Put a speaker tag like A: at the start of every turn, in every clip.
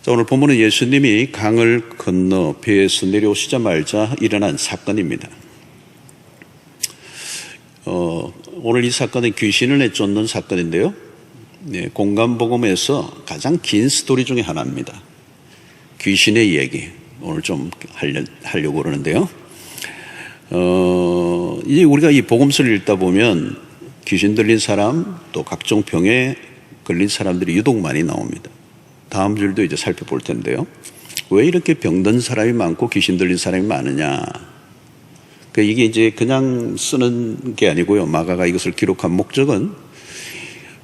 A: 자, 오늘 본문은 예수님이 강을 건너 배에서 내려오시자마자 일어난 사건입니다. 오늘 이 사건은 귀신을 내쫓는 사건인데요. 공간복음에서 가장 긴 스토리 중에 하나입니다. 귀신의 이야기 오늘 좀 하려고 그러는데요. 이제 우리가 이 복음서를 읽다 보면 귀신 들린 사람 또 각종 병에 걸린 사람들이 유독 많이 나옵니다. 다음 줄도 이제 살펴볼 텐데요. 왜 이렇게 병든 사람이 많고 귀신 들린 사람이 많으냐? 이게 이제 그냥 쓰는 게 아니고요. 마가가 이것을 기록한 목적은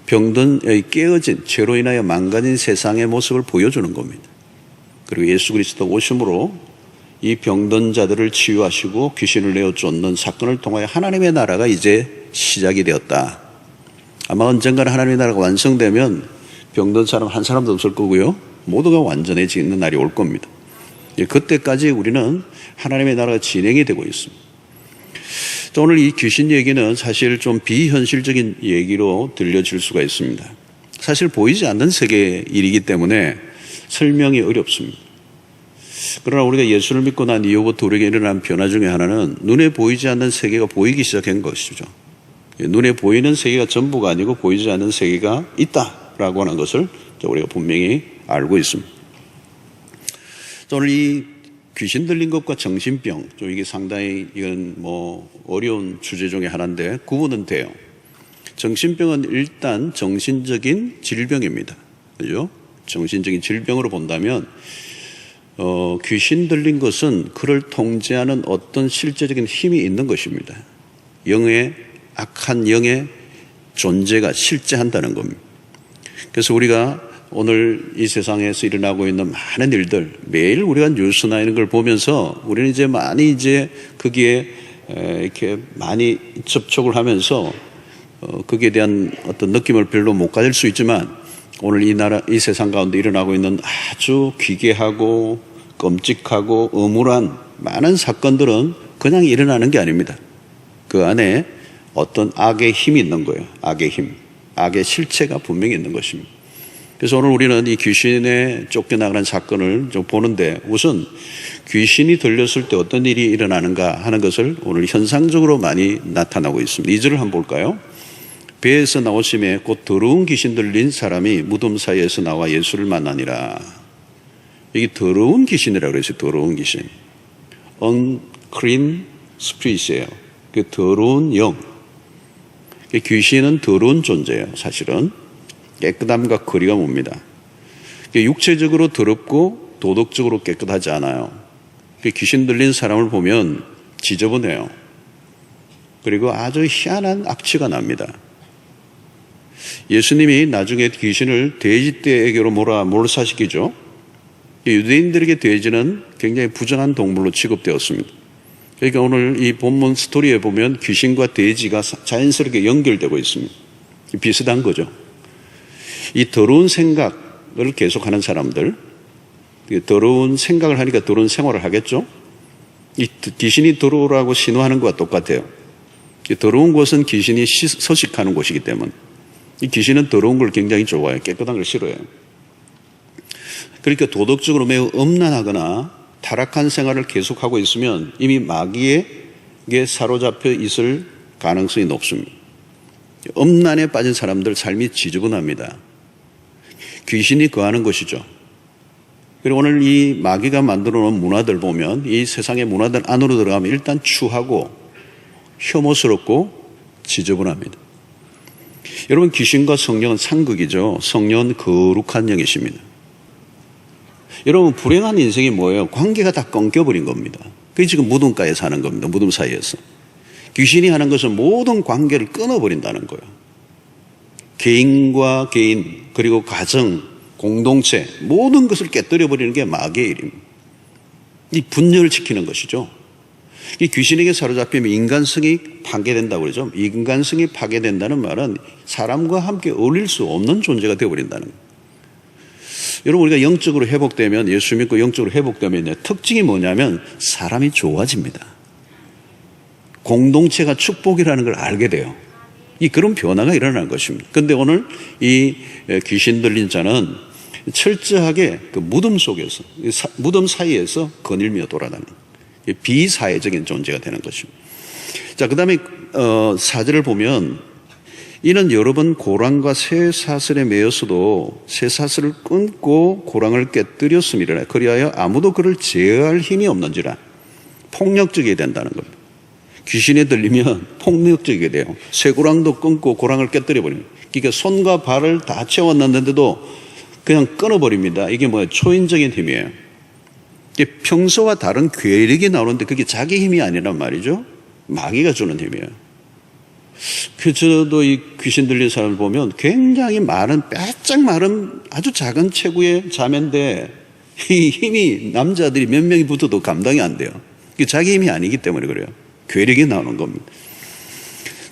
A: 병든 깨어진 죄로 인하여 망가진 세상의 모습을 보여주는 겁니다. 그리고 예수 그리스도 오심으로 이 병든 자들을 치유하시고 귀신을 내어 쫓는 사건을 통하여 하나님의 나라가 이제 시작이 되었다. 아마 언젠가는 하나님의 나라가 완성되면 병든 사람 한 사람도 없을 거고요. 모두가 완전해지는 날이 올 겁니다. 그때까지 우리는 하나님의 나라가 진행이 되고 있습니다. 또 오늘 이 귀신 얘기는 사실 좀 비현실적인 얘기로 들려질 수가 있습니다. 사실 보이지 않는 세계의 일이기 때문에 설명이 어렵습니다. 그러나 우리가 예수를 믿고 난 이후부터 우리에게 일어난 변화 중에 하나는 눈에 보이지 않는 세계가 보이기 시작한 것이죠. 눈에 보이는 세계가 전부가 아니고 보이지 않는 세계가 있다라고 하는 것을 우리가 분명히 알고 있습니다. 오늘 이 귀신 들린 것과 정신병, 이게 상당히 이건 어려운 주제 중에 하나인데 구분은 돼요. 정신병은 일단 정신적인 질병입니다. 그죠? 정신적인 질병으로 본다면 귀신 들린 것은 그를 통제하는 어떤 실제적인 힘이 있는 것입니다. 악한 영의 존재가 실제한다는 겁니다. 그래서 우리가 오늘 이 세상에서 일어나고 있는 많은 일들, 매일 우리가 뉴스나 이런 걸 보면서 우리는 이제 많이 거기에 이렇게 많이 접촉을 하면서 거기에 대한 어떤 느낌을 별로 못 가질 수 있지만 오늘 이 세상 가운데 일어나고 있는 아주 기괴하고 끔찍하고 음울한 많은 사건들은 그냥 일어나는 게 아닙니다. 그 안에 어떤 악의 힘이 있는 거예요. 악의 힘, 악의 실체가 분명히 있는 것입니다. 그래서 오늘 우리는 이 귀신에 쫓겨나가는 사건을 좀 보는데 우선 귀신이 들렸을 때 어떤 일이 일어나는가 하는 것을 오늘 현상적으로 많이 나타나고 있습니다. 2절을 한번 볼까요? 배에서 나오심에 곧 더러운 귀신 들린 사람이 무덤 사이에서 나와 예수를 만나니라. 이게 더러운 귀신이라고 그랬어요. 더러운 귀신. unclean spirit이에요. 그 더러운 영. 귀신은 더러운 존재예요. 사실은 깨끗함과 거리가 멉니다. 육체적으로 더럽고 도덕적으로 깨끗하지 않아요. 귀신 들린 사람을 보면 지저분해요. 그리고 아주 희한한 악취가 납니다. 예수님이 나중에 귀신을 돼지떼에게로 몰사시키죠. 유대인들에게 돼지는 굉장히 부정한 동물로 취급되었습니다. 그러니까 오늘 이 본문 스토리에 보면 귀신과 돼지가 자연스럽게 연결되고 있습니다. 비슷한 거죠. 이 더러운 생각을 계속하는 사람들, 더러운 생각을 하니까 더러운 생활을 하겠죠. 이 귀신이 들어오라고 신호하는 것과 똑같아요. 더러운 곳은 귀신이 서식하는 곳이기 때문에 이 귀신은 더러운 걸 굉장히 좋아해요. 깨끗한 걸 싫어해요. 그러니까 도덕적으로 매우 음란하거나 타락한 생활을 계속하고 있으면 이미 마귀에게 사로잡혀 있을 가능성이 높습니다. 음란에 빠진 사람들 삶이 지저분합니다. 귀신이 거하는 것이죠. 그리고 오늘 이 마귀가 만들어 놓은 문화들 보면 이 세상의 문화들 안으로 들어가면 일단 추하고 혐오스럽고 지저분합니다. 여러분, 귀신과 성령은 상극이죠. 성령은 거룩한 영이십니다. 여러분, 불행한 인생이 뭐예요? 관계가 다 끊겨버린 겁니다. 그게 지금 무덤가에 사는 겁니다. 무덤 사이에서. 귀신이 하는 것은 모든 관계를 끊어버린다는 거예요. 개인과 개인, 그리고 가정, 공동체, 모든 것을 깨뜨려버리는 게 마귀의 일입니다. 이 분열을 지키는 것이죠. 이 귀신에게 사로잡히면 인간성이 파괴된다고 그러죠. 인간성이 파괴된다는 말은 사람과 함께 어울릴 수 없는 존재가 되어버린다는 거예요. 여러분, 우리가 영적으로 회복되면, 예수 믿고 영적으로 회복되면 특징이 뭐냐면 사람이 좋아집니다. 공동체가 축복이라는 걸 알게 돼요. 그런 변화가 일어나는 것입니다. 그런데 오늘 이 귀신 들린 자는 철저하게 그 무덤 속에서, 무덤 사이에서 거닐며 돌아다니는 비사회적인 존재가 되는 것입니다. 자, 그 다음에 4절을 보면 이는 여러 번 고랑과 쇠사슬에 매였어도 쇠사슬을 끊고 고랑을 깨뜨렸음이라. 그리하여 아무도 그를 제어할 힘이 없는지라. 폭력적이게 된다는 겁니다. 귀신에 들리면 폭력적이게 돼요. 쇠고랑도 끊고 고랑을 깨뜨려버립니다. 그러니까 손과 발을 다 채웠는데도 그냥 끊어버립니다. 이게 뭐예요? 초인적인 힘이에요. 평소와 다른 괴력이 나오는데 그게 자기 힘이 아니란 말이죠. 마귀가 주는 힘이에요. 저도 이 귀신 들린 사람을 보면 굉장히 마른, 빼짝 마른 아주 작은 체구의 자매인데 이 힘이 남자들이 몇 명이 붙어도 감당이 안 돼요. 그게 자기 힘이 아니기 때문에 그래요. 괴력이 나오는 겁니다.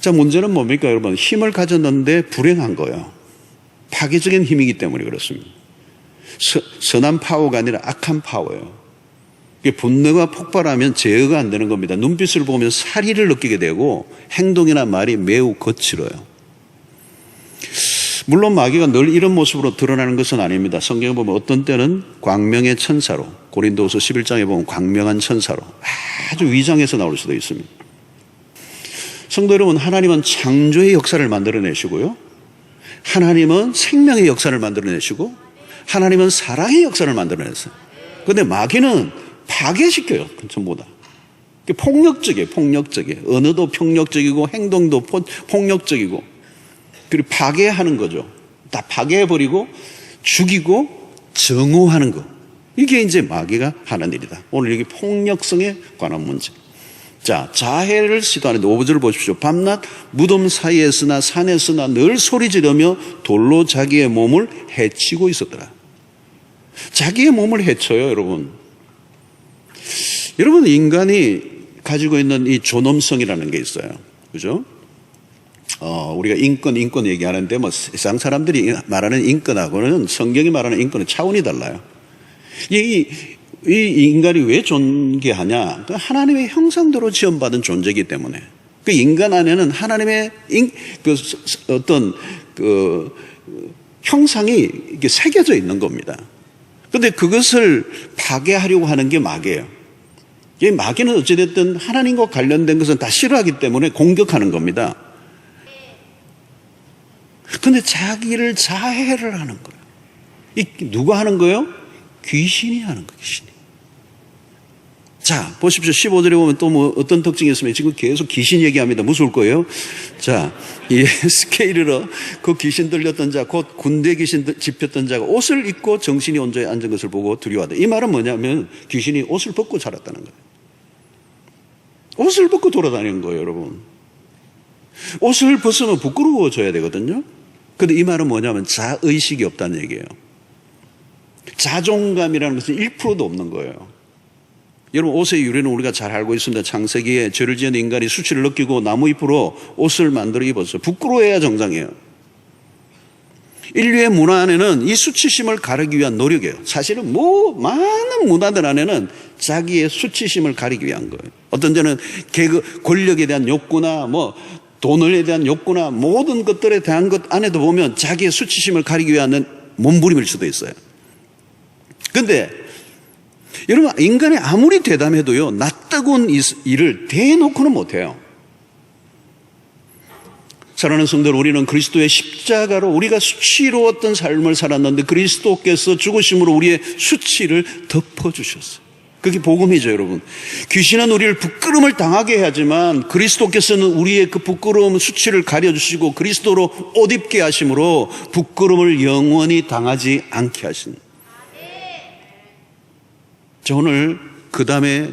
A: 자, 문제는 뭡니까, 여러분? 힘을 가졌는데 불행한 거예요. 파괴적인 힘이기 때문에 그렇습니다. 선한 파워가 아니라 악한 파워예요. 분노가 폭발하면 제어가 안 되는 겁니다. 눈빛을 보면 살의를 느끼게 되고 행동이나 말이 매우 거칠어요. 물론 마귀가 늘 이런 모습으로 드러나는 것은 아닙니다. 성경에 보면 어떤 때는 광명의 천사로, 고린도후서 11장에 보면 광명한 천사로 아주 위장해서 나올 수도 있습니다. 성도 여러분, 하나님은 창조의 역사를 만들어내시고요, 하나님은 생명의 역사를 만들어내시고, 하나님은 사랑의 역사를 만들어냈어요. 그런데 마귀는 파괴시켜요. 전부 다. 폭력적이에요. 폭력적이에요. 언어도 폭력적이고 행동도 폭력적이고, 그리고 파괴하는 거죠. 다 파괴해버리고 죽이고 정오하는 거. 이게 이제 마귀가 하는 일이다. 오늘 여기 폭력성에 관한 문제. 자, 자해를 시도하는데 5절을 보십시오. 밤낮 무덤 사이에서나 산에서나 늘 소리 지르며 돌로 자기의 몸을 해치고 있었더라. 자기의 몸을 해쳐요, 여러분. 여러분, 인간이 가지고 있는 이 존엄성이라는 게 있어요. 그죠? 우리가 인권 얘기하는데 뭐 세상 사람들이 말하는 인권하고는 성경이 말하는 인권은 차원이 달라요. 이 인간이 왜 존귀하냐? 하나님의 형상대로 지음받은 존재이기 때문에. 그 인간 안에는 하나님의 어떤 형상이 이게 새겨져 있는 겁니다. 그런데 그것을 파괴하려고 하는 게 마귀예요. 이 마귀는 어찌됐든 하나님과 관련된 것은 다 싫어하기 때문에 공격하는 겁니다. 그런데 자기를 자해를 하는 거예요. 누가 하는 거예요? 귀신이 하는 거예요. 귀신이. 자, 보십시오. 15절에 보면 또 뭐 어떤 특징이 있으면 지금 계속 귀신 얘기합니다. 무서울 거예요. 자, 이 스케일러 그 귀신 들렸던 자, 곧 군대 귀신 집혔던 자가 옷을 입고 정신이 온전히 앉은 것을 보고 두려워하다. 이 말은 뭐냐면 귀신이 옷을 벗고 살았다는 거예요. 옷을 벗고 돌아다니는 거예요, 여러분. 옷을 벗으면 부끄러워져야 되거든요. 근데 이 말은 뭐냐면 자의식이 없다는 얘기예요. 자존감이라는 것은 1%도 없는 거예요. 여러분, 옷의 유래는 우리가 잘 알고 있습니다. 창세기에 죄를 지은 인간이 수치를 느끼고 나무잎으로 옷을 만들어 입었어요. 부끄러워해야 정상이에요. 인류의 문화 안에는 이 수치심을 가리기 위한 노력이에요. 사실은 많은 문화들 안에는 자기의 수치심을 가리기 위한 거예요. 어떤 데는 권력에 대한 욕구나 돈에 대한 욕구나 모든 것들에 대한 것 안에도 보면 자기의 수치심을 가리기 위한 몸부림일 수도 있어요. 그런데 여러분, 인간이 아무리 대담해도요, 낯뜨거운 일을 대놓고는 못해요. 사랑하는 성도들, 우리는 그리스도의 십자가로 우리가 수치로웠던 삶을 살았는데 그리스도께서 죽으심으로 우리의 수치를 덮어주셨어요. 그게 복음이죠, 여러분. 귀신은 우리를 부끄러움을 당하게 하지만 그리스도께서는 우리의 그 부끄러움, 수치를 가려주시고 그리스도로 옷 입게 하심으로 부끄러움을 영원히 당하지 않게 하신. 자, 오늘 그 다음에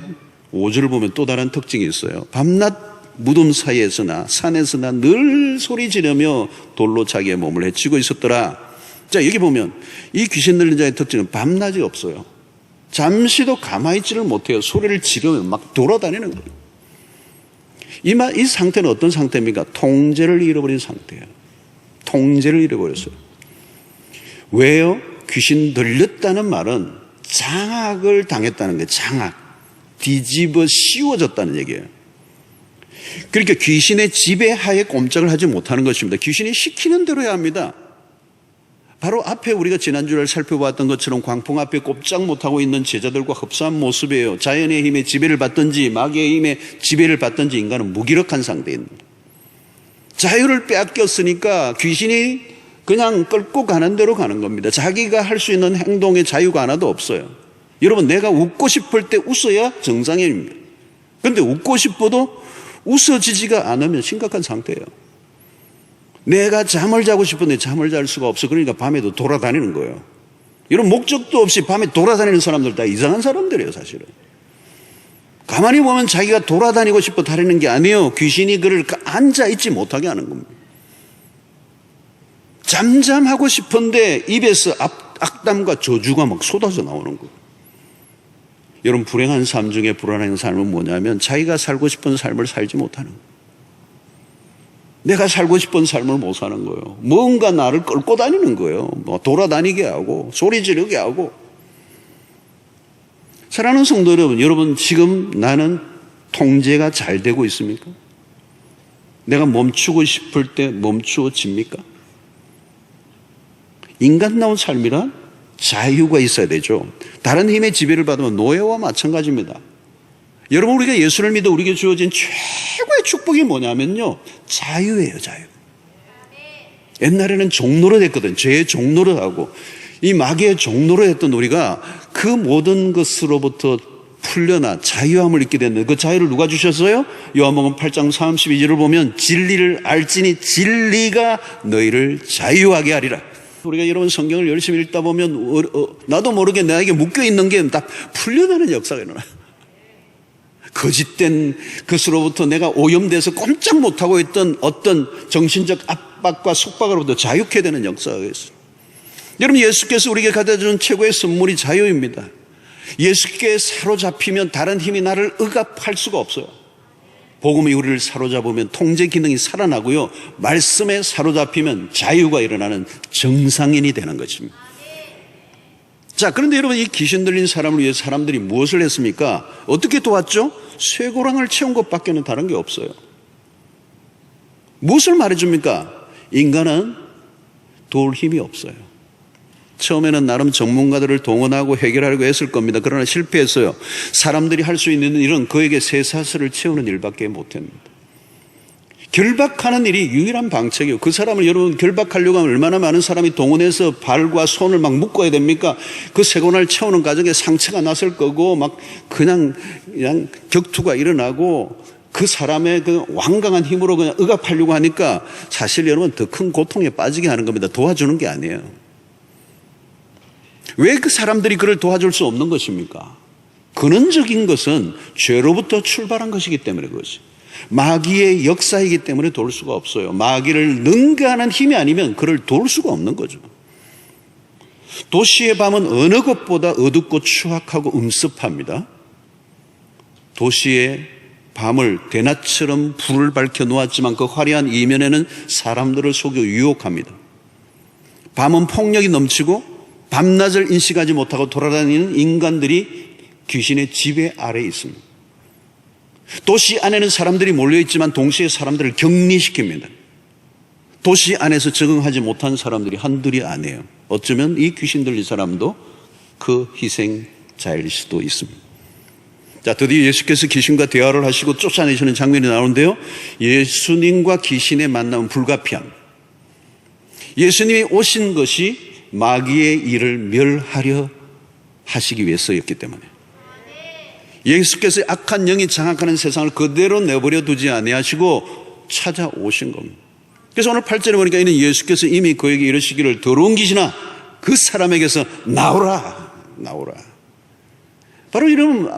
A: 5절을 보면 또 다른 특징이 있어요. 밤낮 무덤 사이에서나 산에서나 늘 소리 지르며 돌로 자기의 몸을 해치고 있었더라. 자, 여기 보면 이 귀신 들린 자의 특징은 밤낮이 없어요. 잠시도 가만히 있지를 못해요. 소리를 지르며 막 돌아다니는 거예요. 이 상태는 어떤 상태입니까? 통제를 잃어버린 상태예요. 통제를 잃어버렸어요. 왜요? 귀신 들렸다는 말은 장악을 당했다는 거예요. 장악. 뒤집어 씌워졌다는 얘기예요. 그러니까 귀신의 지배하에 꼼짝을 하지 못하는 것입니다. 귀신이 시키는 대로 해야 합니다. 바로 앞에 우리가 지난주에 살펴봤던 것처럼 광풍 앞에 꼼짝 못하고 있는 제자들과 흡사한 모습이에요. 자연의 힘에 지배를 받든지 마귀의 힘에 지배를 받든지 인간은 무기력한 상태입니다. 자유를 빼앗겼으니까 귀신이 그냥 끌고 가는 대로 가는 겁니다. 자기가 할 수 있는 행동의 자유가 하나도 없어요. 여러분, 내가 웃고 싶을 때 웃어야 정상입니다. 그런데 웃고 싶어도 웃어지지가 않으면 심각한 상태예요. 내가 잠을 자고 싶은데 잠을 잘 수가 없어. 그러니까 밤에도 돌아다니는 거예요. 이런 목적도 없이 밤에 돌아다니는 사람들 다 이상한 사람들이에요, 사실은. 가만히 보면 자기가 돌아다니고 싶어 다니는 게 아니에요. 귀신이 그를 앉아있지 못하게 하는 겁니다. 잠잠하고 싶은데 입에서 악담과 저주가 막 쏟아져 나오는 거예요. 여러분, 불행한 삶 중에 불안한 삶은 뭐냐면 자기가 살고 싶은 삶을 살지 못하는 거예요. 내가 살고 싶은 삶을 못 사는 거예요. 뭔가 나를 끌고 다니는 거예요. 뭐 돌아다니게 하고 소리 지르게 하고. 사랑하는 성도 여러분, 지금 나는 통제가 잘 되고 있습니까? 내가 멈추고 싶을 때 멈추어집니까? 인간다운 삶이란 자유가 있어야 되죠. 다른 힘의 지배를 받으면 노예와 마찬가지입니다. 여러분, 우리가 예수를 믿어 우리에게 주어진 최고의 축복이 뭐냐면요, 자유예요, 자유. 옛날에는 종노릇 했거든. 죄의 종노릇하고 이 마귀의 종노릇 했던 우리가 그 모든 것으로부터 풀려나 자유함을 잊게 됐는데, 그 자유를 누가 주셨어요? 요한복음 8장 32절을 보면 진리를 알지니 진리가 너희를 자유하게 하리라. 우리가 여러분 성경을 열심히 읽다 보면 나도 모르게 나에게 묶여있는 게 다 풀려나는 역사가 일어나요. 거짓된 것으로부터 내가 오염돼서 꼼짝 못하고 있던 어떤 정신적 압박과 속박으로부터 자유케 되는 역사가 있어요. 여러분, 예수께서 우리에게 가져준 최고의 선물이 자유입니다. 예수께 사로잡히면 다른 힘이 나를 억압할 수가 없어요. 복음이 우리를 사로잡으면 통제 기능이 살아나고요, 말씀에 사로잡히면 자유가 일어나는 정상인이 되는 것입니다. 자, 그런데 여러분, 이 귀신 들린 사람을 위해 사람들이 무엇을 했습니까? 어떻게 도왔죠? 쇠고랑을 채운 것밖에는 다른 게 없어요. 무엇을 말해줍니까? 인간은 도울 힘이 없어요. 처음에는 나름 전문가들을 동원하고 해결하려고 했을 겁니다. 그러나 실패했어요. 사람들이 할 수 있는 일은 그에게 쇠사슬을 채우는 일밖에 못합니다. 결박하는 일이 유일한 방책이에요. 그 사람을 여러분 결박하려고 하면 얼마나 많은 사람이 동원해서 발과 손을 막 묶어야 됩니까? 그 쇠고랑을 채우는 과정에 상처가 났을 거고 막 그냥 격투가 일어나고 그 사람의 그 완강한 힘으로 그냥 억압하려고 하니까 사실 여러분 더 큰 고통에 빠지게 하는 겁니다. 도와주는 게 아니에요. 왜 그 사람들이 그를 도와줄 수 없는 것입니까? 근원적인 것은 죄로부터 출발한 것이기 때문에 그것이. 마귀의 역사이기 때문에 도울 수가 없어요. 마귀를 능가하는 힘이 아니면 그를 도울 수가 없는 거죠. 도시의 밤은 어느 것보다 어둡고 추악하고 음습합니다. 도시의 밤을 대낮처럼 불을 밝혀 놓았지만 그 화려한 이면에는 사람들을 속여 유혹합니다. 밤은 폭력이 넘치고 밤낮을 인식하지 못하고 돌아다니는 인간들이 귀신의 지배 아래에 있습니다. 도시 안에는 사람들이 몰려있지만 동시에 사람들을 격리시킵니다. 도시 안에서 적응하지 못한 사람들이 한둘이 아니에요. 어쩌면 이 귀신 들린 사람도 그 희생자일 수도 있습니다. 자, 드디어 예수께서 귀신과 대화를 하시고 쫓아내시는 장면이 나오는데요, 예수님과 귀신의 만남은 불가피합니다. 예수님이 오신 것이 마귀의 일을 멸하려 하시기 위해서였기 때문에, 예수께서 악한 영이 장악하는 세상을 그대로 내버려 두지 아니하시고 찾아오신 겁니다. 그래서 오늘 8절에 보니까 이는 예수께서 이미 그에게 이르시기를 더러운 귀신아 그 사람에게서 나오라.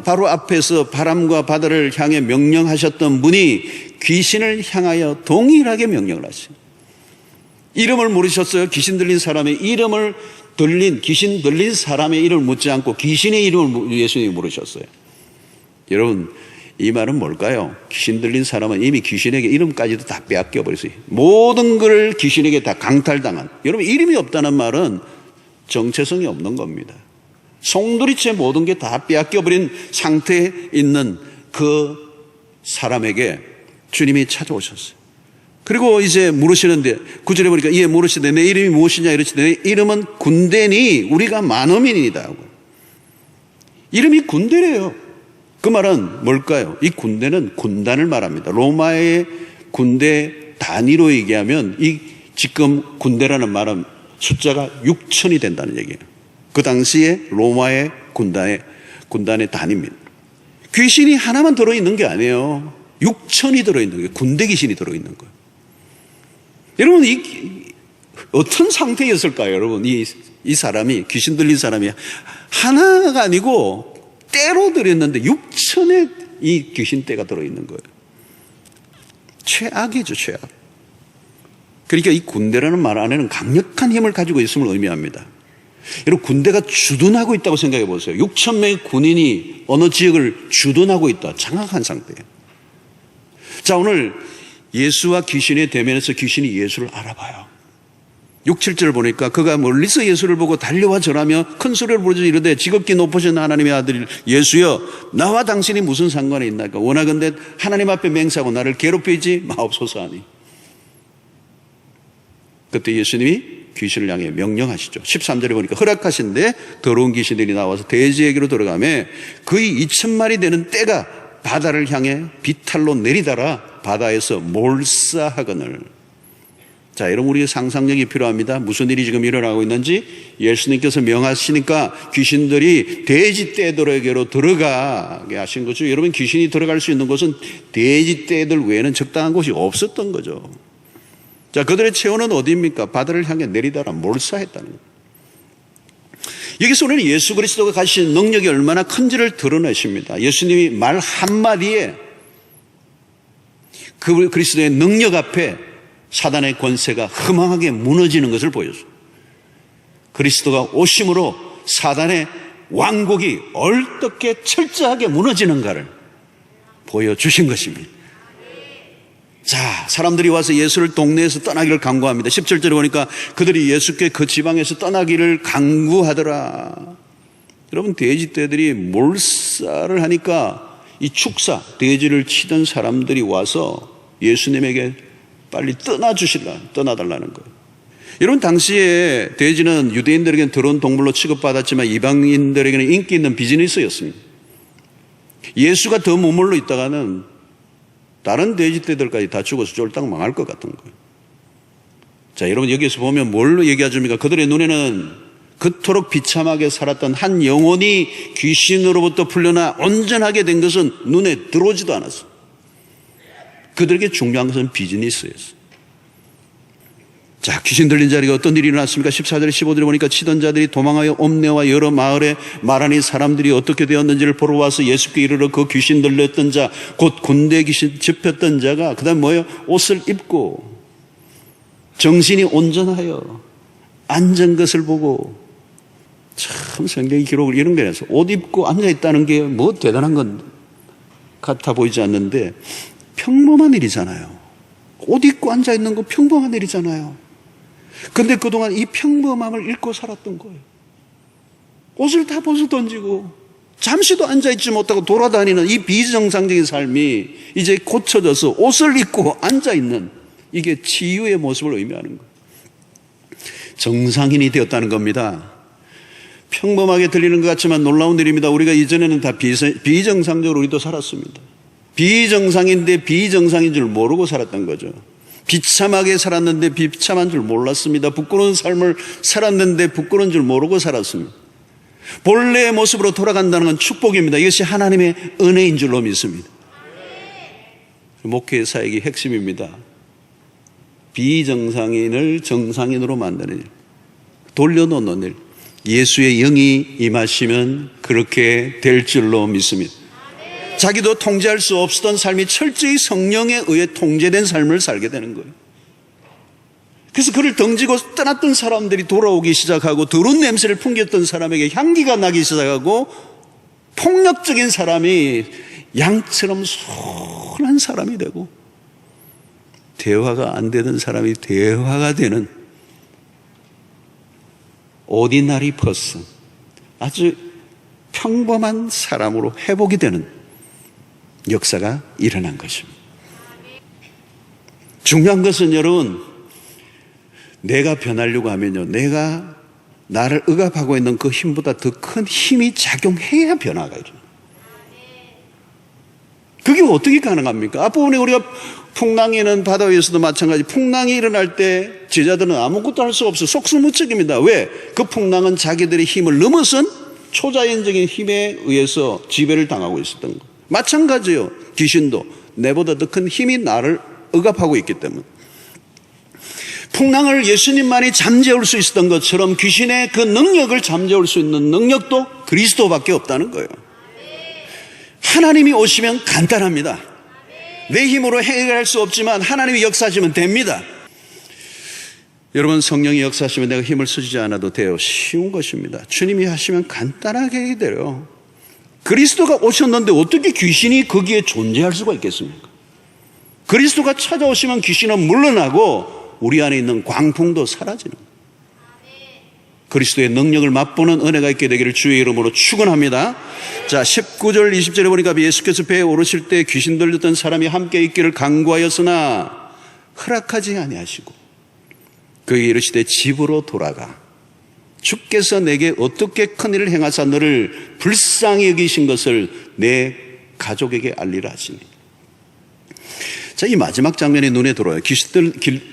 A: 바로 앞에서 바람과 바다를 향해 명령하셨던 분이 귀신을 향하여 동일하게 명령을 하십니다. 이름을 물으셨어요. 귀신 들린 사람의 이름을 귀신 들린 사람의 이름을 묻지 않고 귀신의 이름을 예수님이 물으셨어요. 여러분, 이 말은 뭘까요? 귀신 들린 사람은 이미 귀신에게 이름까지도 다 빼앗겨 버렸어요. 모든 걸 귀신에게 다 강탈당한. 여러분, 이름이 없다는 말은 정체성이 없는 겁니다. 송두리째 모든 게 다 빼앗겨 버린 상태에 있는 그 사람에게 주님이 찾아오셨어요. 그리고 이제 물으시는데 9절에 보니까 이에 물으시되 내 이름이 무엇이냐 이러시되 내 이름은 군대니 우리가 만어민이다 하고. 이름이 군대래요. 그 말은 뭘까요? 이 군대는 군단을 말합니다. 로마의 군대 단위로 얘기하면 이 지금 군대라는 말은 숫자가 6천이 된다는 얘기예요. 그 당시에 로마의 군단의 단위입니다. 귀신이 하나만 들어있는 게 아니에요. 6천이 들어있는 거예요. 군대 귀신이 들어있는 거예요. 여러분, 어떤 상태였을까요? 여러분, 이 사람이, 귀신 들린 사람이 하나가 아니고 떼로 들었는데 6천의 이 귀신떼가 들어있는 거예요. 최악이죠, 최악. 그러니까 이 군대라는 말 안에는 강력한 힘을 가지고 있음을 의미합니다. 여러분, 군대가 주둔하고 있다고 생각해 보세요. 6천 명의 군인이 어느 지역을 주둔하고 있다. 장악한 상태예요. 자, 오늘 예수와 귀신의 대면에서 귀신이 예수를 알아봐요. 6, 7절 보니까 그가 멀리서 예수를 보고 달려와 절하며 큰 소리를 부르짖어 이르되 지극히 높으신 하나님의 아들 예수여 나와 당신이 무슨 상관이 있나이까 원하건대 하나님 앞에 맹세하고 나를 괴롭히지 마옵소서 하니. 그때 예수님이 귀신을 향해 명령하시죠. 13절에 보니까 허락하신데 더러운 귀신들이 나와서 돼지에게로 들어가매 거의 2,000마리 되는 떼가 바다를 향해 비탈로 내리달아 바다에서 몰사하거늘. 자, 여러분, 우리의 상상력이 필요합니다. 무슨 일이 지금 일어나고 있는지 예수님께서 명하시니까 귀신들이 돼지 떼들에게로 들어가게 하신 거죠. 여러분, 귀신이 들어갈 수 있는 곳은 돼지 떼들 외에는 적당한 곳이 없었던 거죠. 자, 그들의 체온은 어디입니까? 바다를 향해 내리다라 몰사했다는 거예요. 여기서 오늘 예수 그리스도가 가신 능력이 얼마나 큰지를 드러내십니다. 예수님이 말 한마디에 그 그리스도의 능력 앞에 사단의 권세가 허망하게 무너지는 것을 보여줘요. 그리스도가 오심으로 사단의 왕국이 어떻게 철저하게 무너지는가를 보여주신 것입니다. 자, 사람들이 와서 예수를 동네에서 떠나기를 간구합니다. 17절에 보니까 그들이 예수께 그 지방에서 떠나기를 간구하더라. 여러분, 돼지떼들이 몰살을 하니까 이 축사, 돼지를 치던 사람들이 와서 예수님에게 빨리 떠나달라는 거예요. 여러분, 당시에 돼지는 유대인들에게는 더러운 동물로 취급받았지만 이방인들에게는 인기 있는 비즈니스였습니다. 예수가 더 머물러 있다가는 다른 돼지떼들까지 다 죽어서 쫄딱 망할 것 같은 거예요. 자, 여러분, 여기에서 보면 뭘로 얘기하줍니까? 그들의 눈에는 그토록 비참하게 살았던 한 영혼이 귀신으로부터 풀려나 온전하게 된 것은 눈에 들어오지도 않았어요. 그들에게 중요한 것은 비즈니스였어요. 자, 귀신 들린 자리가 어떤 일이 일어났습니까? 14절 15절에 보니까 치던 자들이 도망하여 옴네와 여러 마을에 말하니 사람들이 어떻게 되었는지를 보러 와서 예수께 이르러 그 귀신 들렸던 자, 곧 군대 귀신 짚혔던 자가 그 다음 뭐예요? 옷을 입고 정신이 온전하여 앉은 것을 보고. 참, 성경의 기록을 이런 게 해서 옷 입고 앉아있다는 게 뭐 대단한 건 같아 보이지 않는데 평범한 일이잖아요. 옷 입고 앉아있는 거 평범한 일이잖아요. 근데 그동안 이 평범함을 잃고 살았던 거예요. 옷을 다 벗어 던지고 잠시도 앉아있지 못하고 돌아다니는 이 비정상적인 삶이 이제 고쳐져서 옷을 입고 앉아있는, 이게 치유의 모습을 의미하는 거예요. 정상인이 되었다는 겁니다. 평범하게 들리는 것 같지만 놀라운 일입니다. 우리가 이전에는 다 비정상적으로 우리도 살았습니다. 비정상인데 비정상인 줄 모르고 살았던 거죠. 비참하게 살았는데 비참한 줄 몰랐습니다. 부끄러운 삶을 살았는데 부끄러운 줄 모르고 살았습니다. 본래의 모습으로 돌아간다는 건 축복입니다. 이것이 하나님의 은혜인 줄로 믿습니다. 목회 사역의 핵심입니다. 비정상인을 정상인으로 만드는 일, 돌려놓는 일. 예수의 영이 임하시면 그렇게 될 줄로 믿습니다. 자기도 통제할 수 없었던 삶이 철저히 성령에 의해 통제된 삶을 살게 되는 거예요. 그래서 그를 던지고 떠났던 사람들이 돌아오기 시작하고 더러운 냄새를 풍겼던 사람에게 향기가 나기 시작하고 폭력적인 사람이 양처럼 순한 사람이 되고 대화가 안 되던 사람이 대화가 되는 오디나리 퍼슨, 아주 평범한 사람으로 회복이 되는 역사가 일어난 것입니다. 중요한 것은 여러분, 내가 변하려고 하면요, 내가 나를 억압하고 있는 그 힘보다 더 큰 힘이 작용해야 변화가 일어나요. 그게 어떻게 가능합니까? 앞부분에 우리가 풍랑이는 바다 위에서도 마찬가지, 풍랑이 일어날 때 제자들은 아무것도 할 수가 없어. 속수무책입니다. 왜? 그 풍랑은 자기들의 힘을 넘어선 초자연적인 힘에 의해서 지배를 당하고 있었던 거. 마찬가지예요. 귀신도 내보다 더 큰 힘이 나를 억압하고 있기 때문에. 풍랑을 예수님만이 잠재울 수 있었던 것처럼 귀신의 그 능력을 잠재울 수 있는 능력도 그리스도밖에 없다는 거예요. 하나님이 오시면 간단합니다. 내 힘으로 해결할 수 없지만 하나님이 역사하시면 됩니다. 여러분, 성령이 역사하시면 내가 힘을 쓰지 않아도 돼요. 쉬운 것입니다. 주님이 하시면 간단하게 돼요. 그리스도가 오셨는데 어떻게 귀신이 거기에 존재할 수가 있겠습니까? 그리스도가 찾아오시면 귀신은 물러나고 우리 안에 있는 광풍도 사라지는 거예요. 그리스도의 능력을 맛보는 은혜가 있게 되기를 주의 이름으로 축원합니다. 자, 19절 20절에 보니까 예수께서 배에 오르실 때 귀신 들렸던 사람이 함께 있기를 간구하였으나 허락하지 아니하시고 그에게 이르시되 집으로 돌아가 주께서 내게 어떻게 큰 일을 행하사 너를 불쌍히 여기신 것을 내 가족에게 알리라 하시니. 자, 이 마지막 장면이 눈에 들어와요. 귀신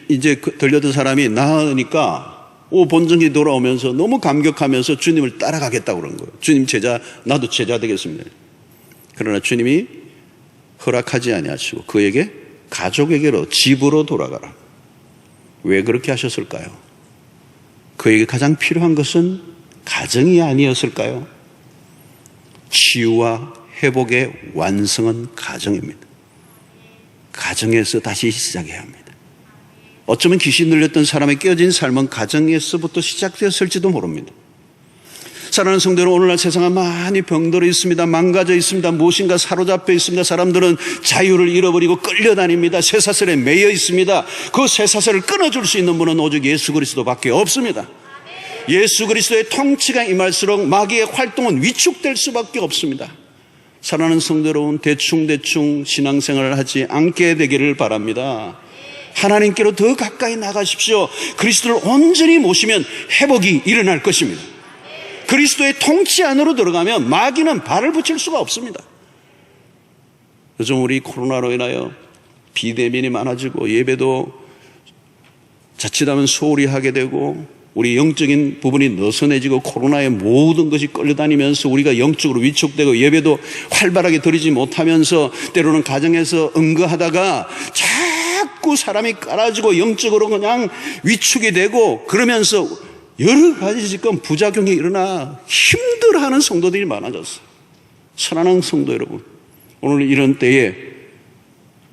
A: 이제 들렸던 사람이 나으니까 본전이 돌아오면서 너무 감격하면서 주님을 따라가겠다고 그런 거예요. 주님 제자, 나도 제자 되겠습니다. 그러나 주님이 허락하지 아니하시고 그에게 가족에게로 집으로 돌아가라. 왜 그렇게 하셨을까요? 그에게 가장 필요한 것은 가정이 아니었을까요? 치유와 회복의 완성은 가정입니다. 가정에서 다시 시작해야 합니다. 어쩌면 귀신 들렸던 사람의 깨어진 삶은 가정에서부터 시작되었을지도 모릅니다. 사랑하는 성도 여러분, 오늘날 세상은 많이 병들어 있습니다. 망가져 있습니다. 무엇인가 사로잡혀 있습니다. 사람들은 자유를 잃어버리고 끌려다닙니다. 쇠사슬에 매여 있습니다. 그 쇠사슬을 끊어줄 수 있는 분은 오직 예수 그리스도밖에 없습니다. 예수 그리스도의 통치가 임할수록 마귀의 활동은 위축될 수밖에 없습니다. 사랑하는 성도 여러분, 대충 신앙생활을 하지 않게 되기를 바랍니다. 하나님께로 더 가까이 나가십시오. 그리스도를 온전히 모시면 회복이 일어날 것입니다. 그리스도의 통치 안으로 들어가면 마귀는 발을 붙일 수가 없습니다. 요즘 우리 코로나로 인하여 비대면이 많아지고 예배도 자칫하면 소홀히 하게 되고 우리 영적인 부분이 느슨해지고 코로나에 모든 것이 끌려다니면서 우리가 영적으로 위축되고 예배도 활발하게 드리지 못하면서 때로는 가정에서 응거하다가 자꾸 사람이 깔아지고 영적으로 그냥 위축이 되고 그러면서 여러 가지 지금 부작용이 일어나 힘들어하는 성도들이 많아졌어요. 사랑하는 성도 여러분, 오늘 이런 때에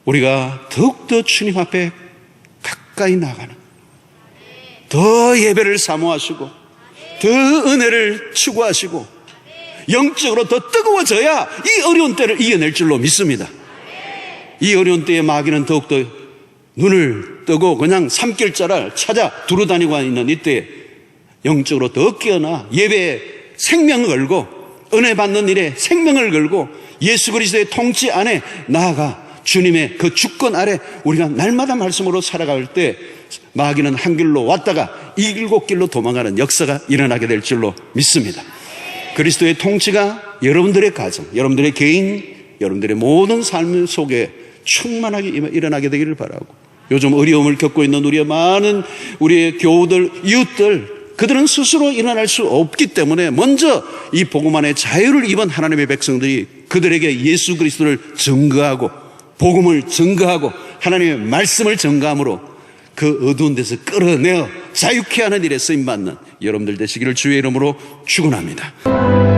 A: 우리가 더욱더 주님 앞에 가까이 나가는, 더 예배를 사모하시고 더 은혜를 추구하시고 영적으로 더 뜨거워져야 이 어려운 때를 이겨낼 줄로 믿습니다. 이 어려운 때에 마귀는 더욱더 눈을 뜨고 그냥 삼킬자를 찾아 두루다니고 있는 이때에 영적으로 더 깨어나 예배에 생명을 걸고 은혜 받는 일에 생명을 걸고 예수 그리스도의 통치 안에 나아가 주님의 그 주권 아래 우리가 날마다 말씀으로 살아갈 때 마귀는 한 길로 왔다가 이 일곱 길로 도망가는 역사가 일어나게 될 줄로 믿습니다. 그리스도의 통치가 여러분들의 가정, 여러분들의 개인, 여러분들의 모든 삶 속에 충만하게 일어나게 되기를 바라고, 요즘 어려움을 겪고 있는 우리의 많은 우리의 교우들, 이웃들, 그들은 스스로 일어날 수 없기 때문에 먼저 이 복음 안에 자유를 입은 하나님의 백성들이 그들에게 예수 그리스도를 증거하고 복음을 증거하고 하나님의 말씀을 증거함으로 그 어두운 데서 끌어내어 자유케 하는 일에 쓰임받는 여러분들 되시기를 주의 이름으로 축원합니다.